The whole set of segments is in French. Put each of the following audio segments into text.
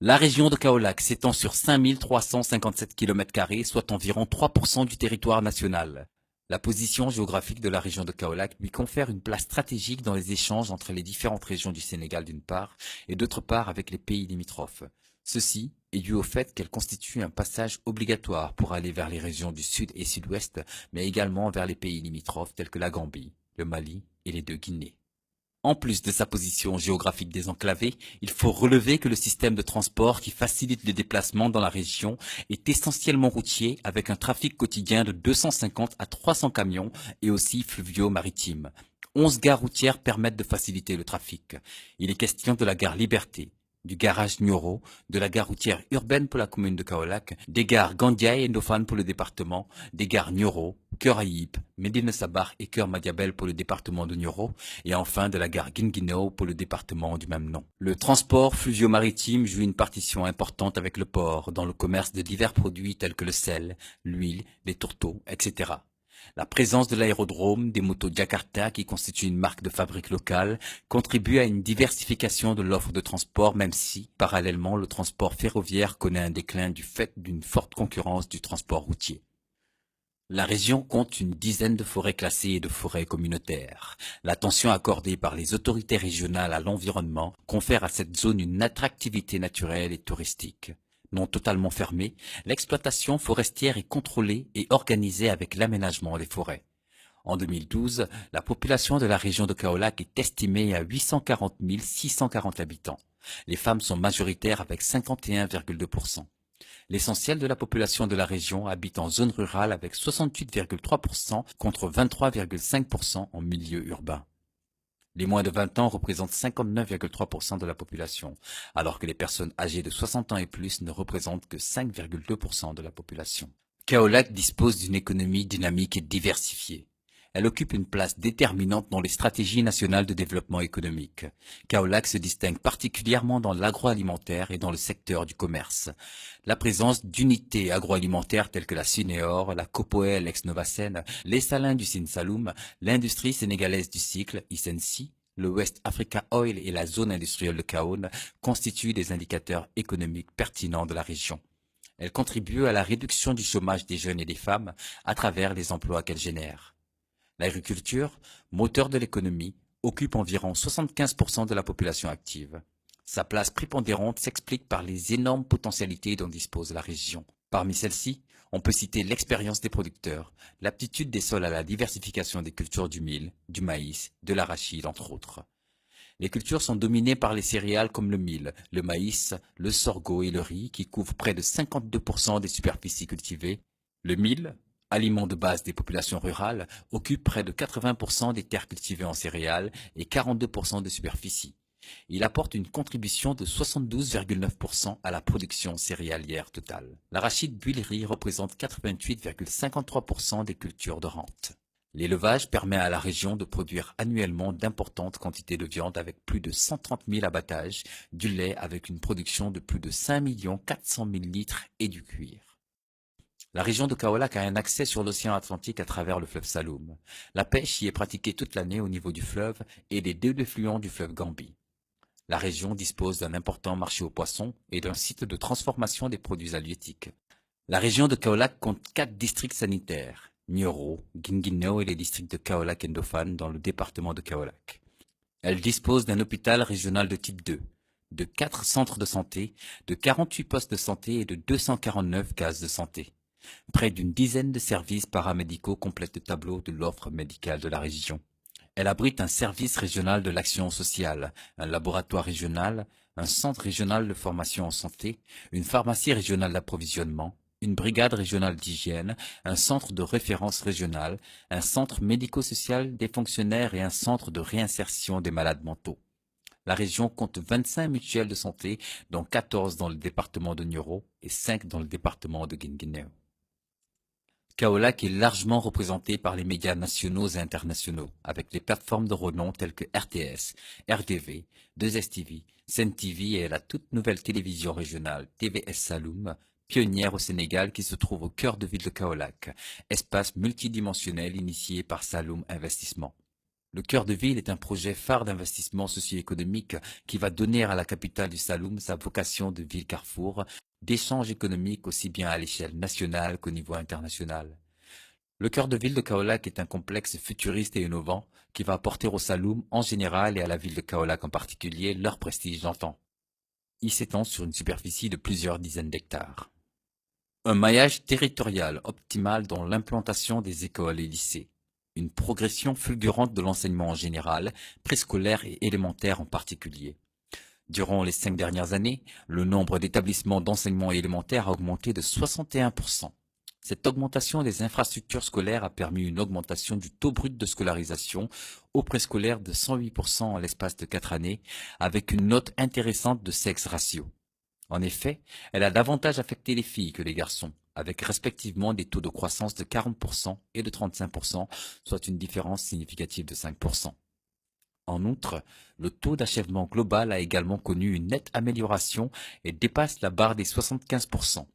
La région de Kaolack s'étend sur 5357 km², soit environ 3% du territoire national. La position géographique de la région de Kaolack lui confère une place stratégique dans les échanges entre les différentes régions du Sénégal d'une part et d'autre part avec les pays limitrophes. Ceci est dû au fait qu'elle constitue un passage obligatoire pour aller vers les régions du sud et sud-ouest, mais également vers les pays limitrophes tels que la Gambie, le Mali et les deux Guinées. En plus de sa position géographique désenclavée, il faut relever que le système de transport qui facilite les déplacements dans la région est essentiellement routier avec un trafic quotidien de 250 à 300 camions et aussi fluvio-maritimes. 11 gares routières permettent de faciliter le trafic. Il est question de la gare Liberté, du garage Nioro, de la gare routière urbaine pour la commune de Kaolack, des gares Gandiaye et Ndofane pour le département, des gares Nioro, Keur Ayib, Médina Sabakh et Keur Madiabel pour le département de Nioro, et enfin de la gare Guinguinéo pour le département du même nom. Le transport fluvio-maritime joue une partition importante avec le port dans le commerce de divers produits tels que le sel, l'huile, les tourteaux, etc. La présence de l'aérodrome, des motos Jakarta qui constituent une marque de fabrique locale, contribue à une diversification de l'offre de transport même si, parallèlement, le transport ferroviaire connaît un déclin du fait d'une forte concurrence du transport routier. La région compte une dizaine de forêts classées et de forêts communautaires. L'attention accordée par les autorités régionales à l'environnement confère à cette zone une attractivité naturelle et touristique. Non totalement fermée, l'exploitation forestière est contrôlée et organisée avec l'aménagement des forêts. En 2012, la population de la région de Kaolack est estimée à 840 640 habitants. Les femmes sont majoritaires avec 51,2%. L'essentiel de la population de la région habite en zone rurale avec 68,3% contre 23,5% en milieu urbain. Les moins de 20 ans représentent 59,3% de la population, alors que les personnes âgées de 60 ans et plus ne représentent que 5,2% de la population. Kaolack dispose d'une économie dynamique et diversifiée. Elle occupe une place déterminante dans les stratégies nationales de développement économique. Kaolack se distingue particulièrement dans l'agroalimentaire et dans le secteur du commerce. La présence d'unités agroalimentaires telles que la Suneor, la Copoel ex-Novasen, les salins du Sine Saloum, l'industrie sénégalaise du cycle, ISENSI, le West Africa Oil et la zone industrielle de Kaon constituent des indicateurs économiques pertinents de la région. Elle contribue à la réduction du chômage des jeunes et des femmes à travers les emplois qu'elle génère. L'agriculture, moteur de l'économie, occupe environ 75% de la population active. Sa place prépondérante s'explique par les énormes potentialités dont dispose la région. Parmi celles-ci, on peut citer l'expérience des producteurs, l'aptitude des sols à la diversification des cultures du mil, du maïs, de l'arachide, entre autres. Les cultures sont dominées par les céréales comme le mil, le maïs, le sorgho et le riz qui couvrent près de 52% des superficies cultivées. Le mil, aliment de base des populations rurales, occupe près de 80% des terres cultivées en céréales et 42% de superficie. Il apporte une contribution de 72,9% à la production céréalière totale. L'arachide buillerie représente 88,53% des cultures de rente. L'élevage permet à la région de produire annuellement d'importantes quantités de viande avec plus de 130 000 abattages, du lait avec une production de plus de 5 400 000 litres et du cuir. La région de Kaolack a un accès sur l'océan Atlantique à travers le fleuve Saloum. La pêche y est pratiquée toute l'année au niveau du fleuve et des deux effluents du fleuve Gambie. La région dispose d'un important marché aux poissons et d'un site de transformation des produits halieutiques. La région de Kaolack compte 4 districts sanitaires, Nioro, Guinguinéo et les districts de Kaolack et Ndofane dans le département de Kaolack. Elle dispose d'un hôpital régional de type 2, de 4 centres de santé, de 48 postes de santé et de 249 cases de santé. Près d'une dizaine de services paramédicaux complètent le tableau de l'offre médicale de la région. Elle abrite un service régional de l'action sociale, un laboratoire régional, un centre régional de formation en santé, une pharmacie régionale d'approvisionnement, une brigade régionale d'hygiène, un centre de référence régional, un centre médico-social des fonctionnaires et un centre de réinsertion des malades mentaux. La région compte 25 mutuelles de santé, dont 14 dans le département de Nioro et 5 dans le département de Guinguinéo. Kaolack est largement représenté par les médias nationaux et internationaux, avec des plateformes de renom telles que RTS, RDV, 2STV, Sen TV et la toute nouvelle télévision régionale TVS Saloum, pionnière au Sénégal qui se trouve au cœur de ville de Kaolack, espace multidimensionnel initié par Saloum Investissement. Le cœur de ville est un projet phare d'investissement socio-économique qui va donner à la capitale du Saloum sa vocation de ville carrefour, d'échanges économiques aussi bien à l'échelle nationale qu'au niveau international. Le cœur de ville de Kaolack est un complexe futuriste et innovant qui va apporter au Saloum en général et à la ville de Kaolack en particulier leur prestige d'antan. Il s'étend sur une superficie de plusieurs dizaines d'hectares. Un maillage territorial optimal dans l'implantation des écoles et lycées. Une progression fulgurante de l'enseignement en général, préscolaire et élémentaire en particulier. Durant les 5 dernières années, le nombre d'établissements d'enseignement élémentaire a augmenté de 61%. Cette augmentation des infrastructures scolaires a permis une augmentation du taux brut de scolarisation au préscolaire de 108% en l'espace de 4 années, avec une note intéressante de sexe ratio. En effet, elle a davantage affecté les filles que les garçons, avec respectivement des taux de croissance de 40% et de 35%, soit une différence significative de 5%. En outre, le taux d'achèvement global a également connu une nette amélioration et dépasse la barre des 75%.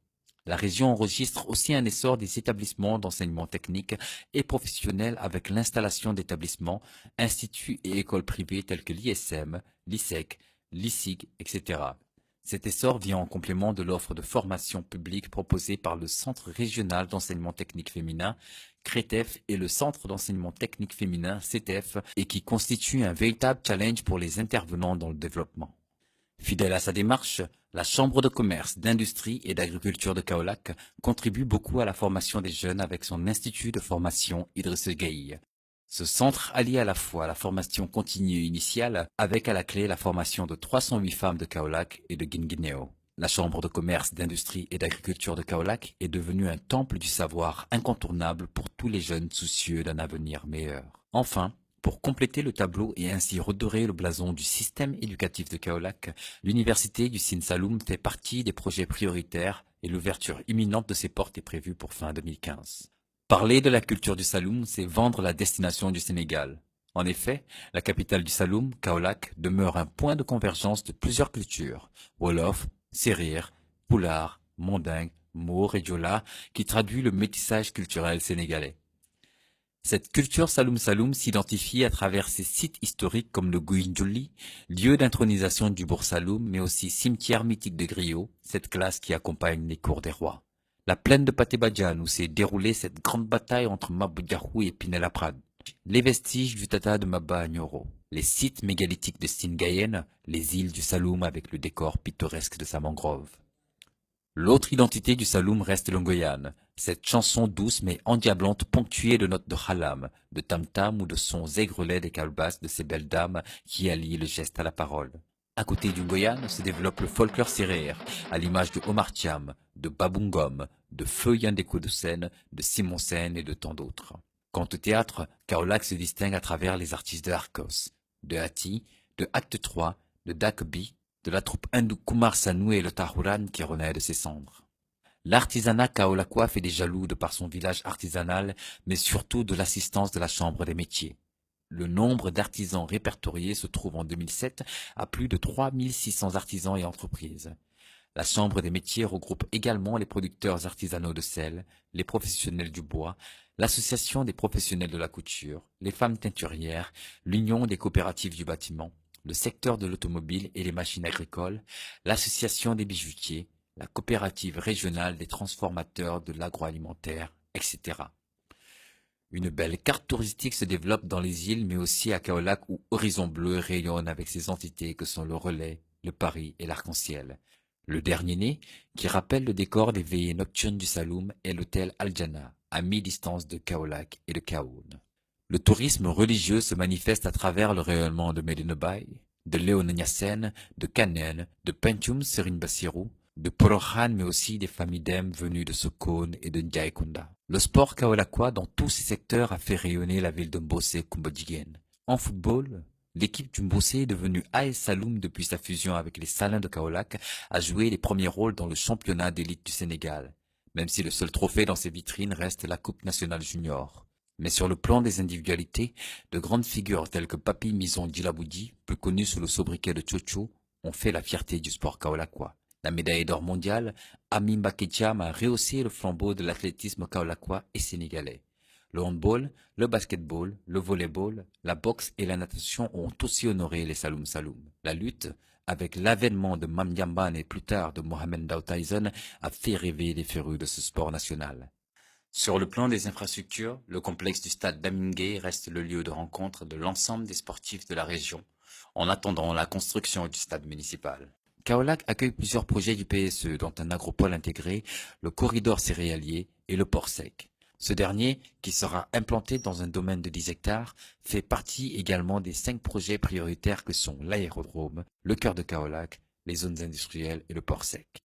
La région enregistre aussi un essor des établissements d'enseignement technique et professionnel avec l'installation d'établissements, instituts et écoles privées tels que l'ISM, l'ISEC, l'ISIG, etc. Cet essor vient en complément de l'offre de formation publique proposée par le Centre régional d'enseignement technique féminin, CRETEF, et le Centre d'enseignement technique féminin, CETEF, et qui constitue un véritable challenge pour les intervenants dans le développement. Fidèle à sa démarche, la Chambre de commerce, d'industrie et d'agriculture de Kaolack contribue beaucoup à la formation des jeunes avec son institut de formation Idriss Gueye. Ce centre allie à la fois la formation continue initiale avec à la clé la formation de 308 femmes de Kaolack et de Guinguinéo. La Chambre de commerce, d'industrie et d'agriculture de Kaolack est devenue un temple du savoir incontournable pour tous les jeunes soucieux d'un avenir meilleur. Enfin, pour compléter le tableau et ainsi redorer le blason du système éducatif de Kaolack, l'université du Sine Saloum fait partie des projets prioritaires et l'ouverture imminente de ses portes est prévue pour fin 2015. Parler de la culture du Saloum, c'est vendre la destination du Sénégal. En effet, la capitale du Saloum, Kaolack, demeure un point de convergence de plusieurs cultures, Wolof, Serir, Pulaar, Mandingue, Maure et Diola, qui traduit le métissage culturel sénégalais. Cette culture Saloum s'identifie à travers ses sites historiques comme le Gouindjouli, lieu d'intronisation du bourg Saloum, mais aussi cimetière mythique de Griot, cette classe qui accompagne les cours des rois. La plaine de Pathé Badiane où s'est déroulée cette grande bataille entre Mabou Diakhou et Pinel-Laprade. Les vestiges du Tata de Maba à Nioro. Les sites mégalithiques de Sine-Guyenne, les îles du Saloum avec le décor pittoresque de sa mangrove. L'autre identité du Saloum reste le Ngoyane, cette chanson douce mais endiablante ponctuée de notes de halam, de tam-tam ou de sons aigrelets des calebasses de ces belles dames qui allient le geste à la parole. À côté du Ngoyane se développe le folklore séréer, à l'image de Omar Thiam, de Babungom, de Feu Yandeko de Seine, de Simon Sen et de tant d'autres. Quant au théâtre, Kaolack se distingue à travers les artistes de Arcos, de Hati, de Acte 3, de Dakbi, de la troupe hindoue Kumar Sanu et le Tahuran qui renaît de ses cendres. L'artisanat kaolackois fait des jaloux de par son village artisanal, mais surtout de l'assistance de la Chambre des métiers. Le nombre d'artisans répertoriés se trouve en 2007 à plus de 3600 artisans et entreprises. La Chambre des métiers regroupe également les producteurs artisanaux de sel, les professionnels du bois, l'Association des professionnels de la couture, les femmes teinturières, l'Union des coopératives du bâtiment, le secteur de l'automobile et les machines agricoles, l'Association des bijoutiers, la coopérative régionale des transformateurs de l'agroalimentaire, etc. Une belle carte touristique se développe dans les îles, mais aussi à Kaolack où Horizon Bleu rayonne avec ses entités que sont le Relais, le Paris et l'Arc-en-Ciel. Le dernier né, qui rappelle le décor des veillées nocturnes du Saloum, est l'hôtel Al-Jana, à mi-distance de Kaolack et de Kaoun. Le tourisme religieux se manifeste à travers le rayonnement de Medina Bay, de Léona Niassène, de Kanen, de Pentium Serigne Bassirou, de Porokhane, mais aussi des familles d'Em venues de Sokone et de Ndiaye-Kounda. Le sport kaolackois dans tous ces secteurs a fait rayonner la ville de Mbossé Kumbodjigen. En football, l'équipe du Mbossé est devenue AS Saloum depuis sa fusion avec les Salins de Kaolack, a joué les premiers rôles dans le championnat d'élite du Sénégal, même si le seul trophée dans ses vitrines reste la Coupe nationale junior. Mais sur le plan des individualités, de grandes figures telles que Papi Mison Djilaboudi, plus connu sous le sobriquet de Tchotcho, ont fait la fierté du sport kaolackois. La médaille d'or mondiale, Ami Mbaké Thiam a rehaussé le flambeau de l'athlétisme kaolackois et sénégalais. Le handball, le basketball, le volleyball, la boxe et la natation ont aussi honoré les Saloum Saloum. La lutte, avec l'avènement de Mam Yamban et plus tard de Mohamed Ndao Tyson, a fait rêver les férus de ce sport national. Sur le plan des infrastructures, le complexe du stade d'Amingé reste le lieu de rencontre de l'ensemble des sportifs de la région, en attendant la construction du stade municipal. Kaolack accueille plusieurs projets du PSE, dont un agropole intégré, le corridor céréalier et le port sec. Ce dernier, qui sera implanté dans un domaine de 10 hectares, fait partie également des 5 projets prioritaires que sont l'aérodrome, le cœur de Kaolack, les zones industrielles et le port sec.